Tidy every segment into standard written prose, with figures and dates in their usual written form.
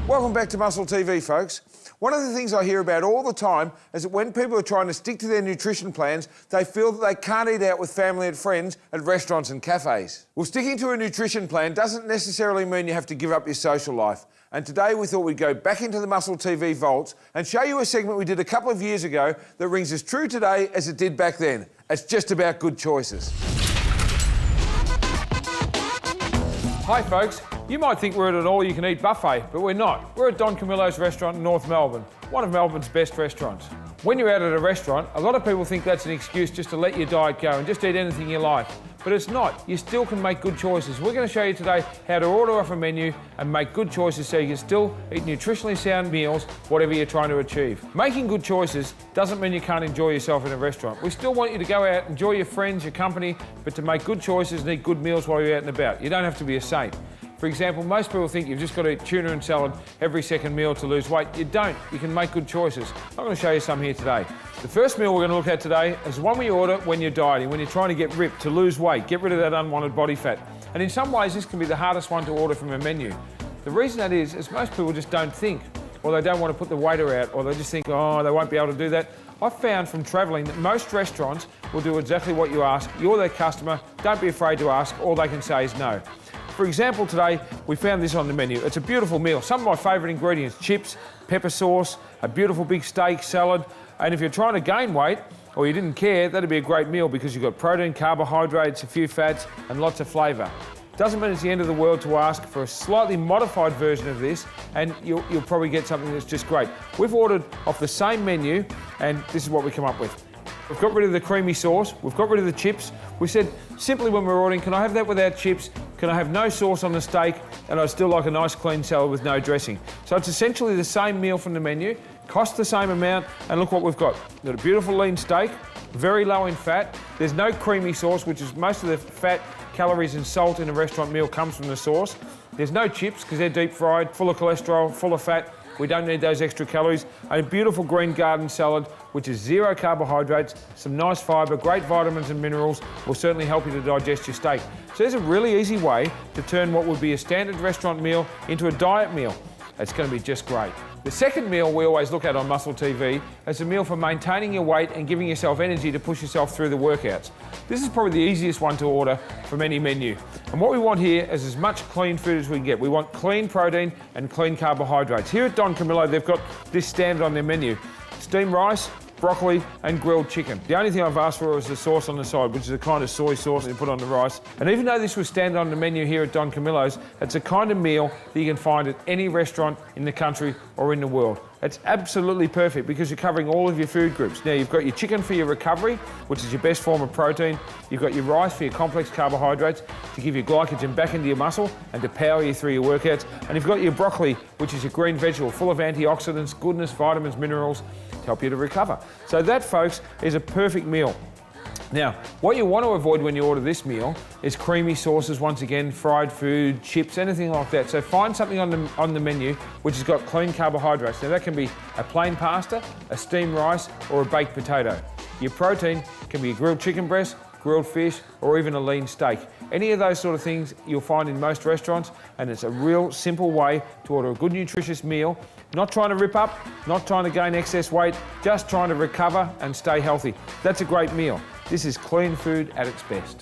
Welcome back to Muscle TV, folks. One of the things I hear about all the time is that when people are trying to stick to their nutrition plans, they feel that they can't eat out with family and friends at restaurants and cafes. Well, sticking to a nutrition plan doesn't necessarily mean you have to give up your social life. And today we thought we'd go back into the Muscle TV vaults and show you a segment we did a couple of years ago that rings as true today as it did back then. It's just about good choices. Hi folks, you might think we're at an all-you-can-eat buffet, but we're not. We're at Don Camillo's restaurant in North Melbourne, one of Melbourne's best restaurants. When you're out at a restaurant, a lot of people think that's an excuse just to let your diet go and just eat anything you like. But it's not. You still can make good choices. We're going to show you today how to order off a menu and make good choices so you can still eat nutritionally sound meals, whatever you're trying to achieve. Making good choices doesn't mean you can't enjoy yourself in a restaurant. We still want you to go out, enjoy your friends, your company, but to make good choices and eat good meals while you're out and about. You don't have to be a saint. For example, most people think you've just got to eat tuna and salad every second meal to lose weight. You don't. You can make good choices. I'm going to show you some here today. The first meal we're going to look at today is one we order when you're dieting, when you're trying to get ripped, to lose weight, get rid of that unwanted body fat. And in some ways, this can be the hardest one to order from a menu. The reason that is most people just don't think, or they don't want to put the waiter out, or they just think, oh, they won't be able to do that. I've found from travelling that most restaurants will do exactly what you ask. You're their customer. Don't be afraid to ask. All they can say is no. For example, today, we found this on the menu. It's a beautiful meal. Some of my favourite ingredients: chips, pepper sauce, a beautiful big steak, salad. And if you're trying to gain weight, or you didn't care, that'd be a great meal because you've got protein, carbohydrates, a few fats, and lots of flavour. Doesn't mean it's the end of the world to ask for a slightly modified version of this, and you'll probably get something that's just great. We've ordered off the same menu, and this is what we come up with. We've got rid of the creamy sauce, we've got rid of the chips. We said simply when we were ordering, can I have that without chips? Can I have no sauce on the steak? And I'd still like a nice clean salad with no dressing. So it's essentially the same meal from the menu, costs the same amount, and look what we've got. We've got a beautiful lean steak, very low in fat. There's no creamy sauce, which is most of the fat, calories and salt in a restaurant meal comes from the sauce. There's no chips because they're deep fried, full of cholesterol, full of fat. We don't need those extra calories. And a beautiful green garden salad, which is zero carbohydrates, some nice fibre, great vitamins and minerals, will certainly help you to digest your steak. So there's a really easy way to turn what would be a standard restaurant meal into a diet meal. It's going to be just great. The second meal we always look at on Muscle TV is a meal for maintaining your weight and giving yourself energy to push yourself through the workouts. This is probably the easiest one to order from any menu. And what we want here is as much clean food as we can get. We want clean protein and clean carbohydrates. Here at Don Camillo, they've got this standard on their menu: steamed rice, broccoli and grilled chicken. The only thing I've asked for is the sauce on the side, which is a kind of soy sauce that you put on the rice. And even though this was standard on the menu here at Don Camillo's, it's a kind of meal that you can find at any restaurant in the country or in the world. It's absolutely perfect because you're covering all of your food groups. Now, you've got your chicken for your recovery, which is your best form of protein. You've got your rice for your complex carbohydrates to give your glycogen back into your muscle and to power you through your workouts. And you've got your broccoli, which is your green vegetable, full of antioxidants, goodness, vitamins, minerals, to help you to recover. So that, folks, is a perfect meal. Now, what you want to avoid when you order this meal is creamy sauces, once again, fried food, chips, anything like that. So find something on the menu which has got clean carbohydrates. Now that can be a plain pasta, a steamed rice, or a baked potato. Your protein can be a grilled chicken breast, grilled fish, or even a lean steak. Any of those sort of things you'll find in most restaurants, and it's a real simple way to order a good nutritious meal. Not trying to rip up, not trying to gain excess weight, just trying to recover and stay healthy. That's a great meal. This is clean food at its best.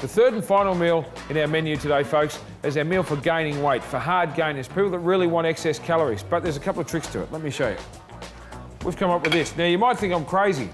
The third and final meal in our menu today, folks, is our meal for gaining weight, for hard gainers, people that really want excess calories. But there's a couple of tricks to it. Let me show you. We've come up with this. Now, you might think I'm crazy,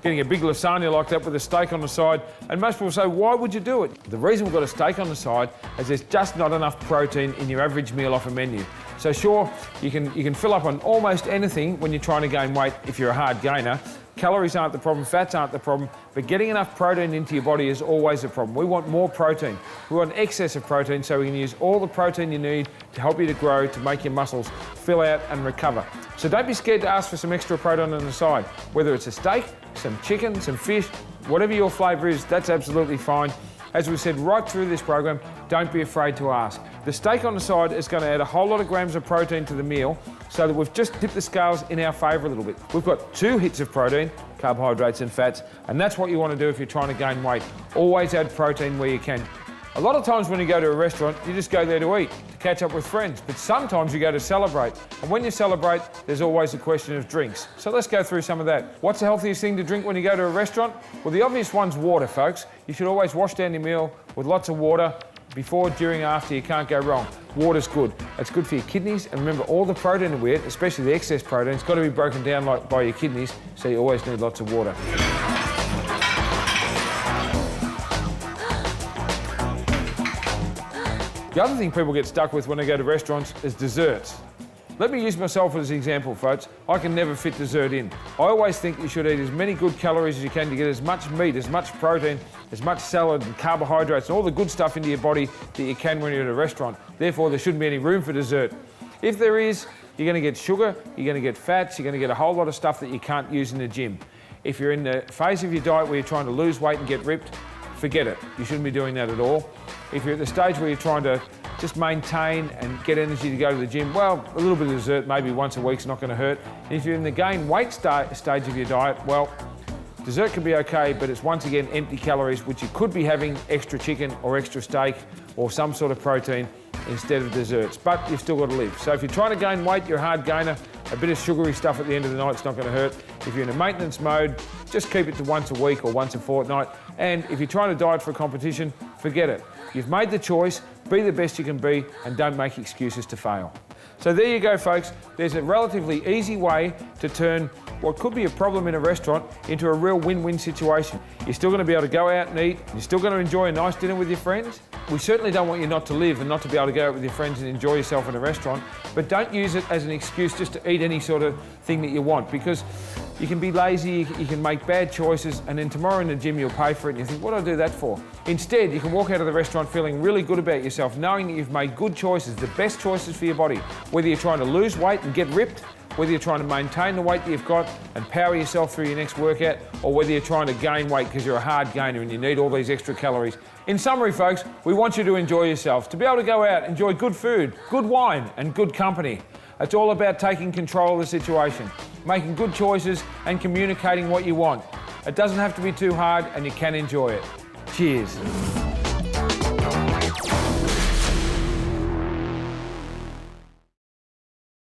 getting a big lasagna like that with a steak on the side, and most people say, why would you do it? The reason we've got a steak on the side is there's just not enough protein in your average meal off a menu. So sure, you can fill up on almost anything when you're trying to gain weight if you're a hard gainer. Calories aren't the problem, fats aren't the problem, but getting enough protein into your body is always a problem. We want more protein. We want excess of protein so we can use all the protein you need to help you to grow, to make your muscles fill out and recover. So don't be scared to ask for some extra protein on the side. Whether it's a steak, some chicken, some fish, whatever your flavour is, that's absolutely fine. As we said right through this program, don't be afraid to ask. The steak on the side is going to add a whole lot of grams of protein to the meal so that we've just tipped the scales in our favour a little bit. We've got 2 hits of protein, carbohydrates and fats, and that's what you want to do if you're trying to gain weight. Always add protein where you can. A lot of times when you go to a restaurant, you just go there to eat, to catch up with friends. But sometimes you go to celebrate. And when you celebrate, there's always a question of drinks. So let's go through some of that. What's the healthiest thing to drink when you go to a restaurant? Well, the obvious one's water, folks. You should always wash down your meal with lots of water. Before, during, after, you can't go wrong. Water's good. It's good for your kidneys, and remember, all the protein in we eat, especially the excess protein, it's got to be broken down by your kidneys, so you always need lots of water. The other thing people get stuck with when they go to restaurants is desserts. Let me use myself as an example, folks. I can never fit dessert in. I always think you should eat as many good calories as you can to get as much meat, as much protein, as much salad and carbohydrates and all the good stuff into your body that you can when you're at a restaurant. Therefore, there shouldn't be any room for dessert. If there is, you're going to get sugar, you're going to get fats, you're going to get a whole lot of stuff that you can't use in the gym. If you're in the phase of your diet where you're trying to lose weight and get ripped, forget it. You shouldn't be doing that at all. If you're at the stage where you're trying to just maintain and get energy to go to the gym, well, a little bit of dessert maybe once a week's not going to hurt. And if you're in the gain weight stage of your diet, well, dessert can be okay, but it's once again empty calories, which you could be having extra chicken or extra steak or some sort of protein instead of desserts, but you've still got to live. So if you're trying to gain weight, you're a hard gainer, a bit of sugary stuff at the end of the night is not going to hurt. If you're in a maintenance mode, just keep it to once a week or once a fortnight. And if you're trying to diet for a competition, forget it. You've made the choice, be the best you can be, and don't make excuses to fail. So there you go, folks. There's a relatively easy way to turn what could be a problem in a restaurant into a real win-win situation. You're still going to be able to go out and eat. You're still going to enjoy a nice dinner with your friends. We certainly don't want you not to live and not to be able to go out with your friends and enjoy yourself in a restaurant, but don't use it as an excuse just to eat any sort of thing that you want, because you can be lazy, you can make bad choices, and then tomorrow in the gym you'll pay for it and you think, what do I do that for? Instead, you can walk out of the restaurant feeling really good about yourself, knowing that you've made good choices, the best choices for your body. Whether you're trying to lose weight and get ripped, whether you're trying to maintain the weight that you've got and power yourself through your next workout, or whether you're trying to gain weight because you're a hard gainer and you need all these extra calories. In summary, folks, we want you to enjoy yourselves, to be able to go out, enjoy good food, good wine, and good company. It's all about taking control of the situation, making good choices and communicating what you want. It doesn't have to be too hard and you can enjoy it. Cheers.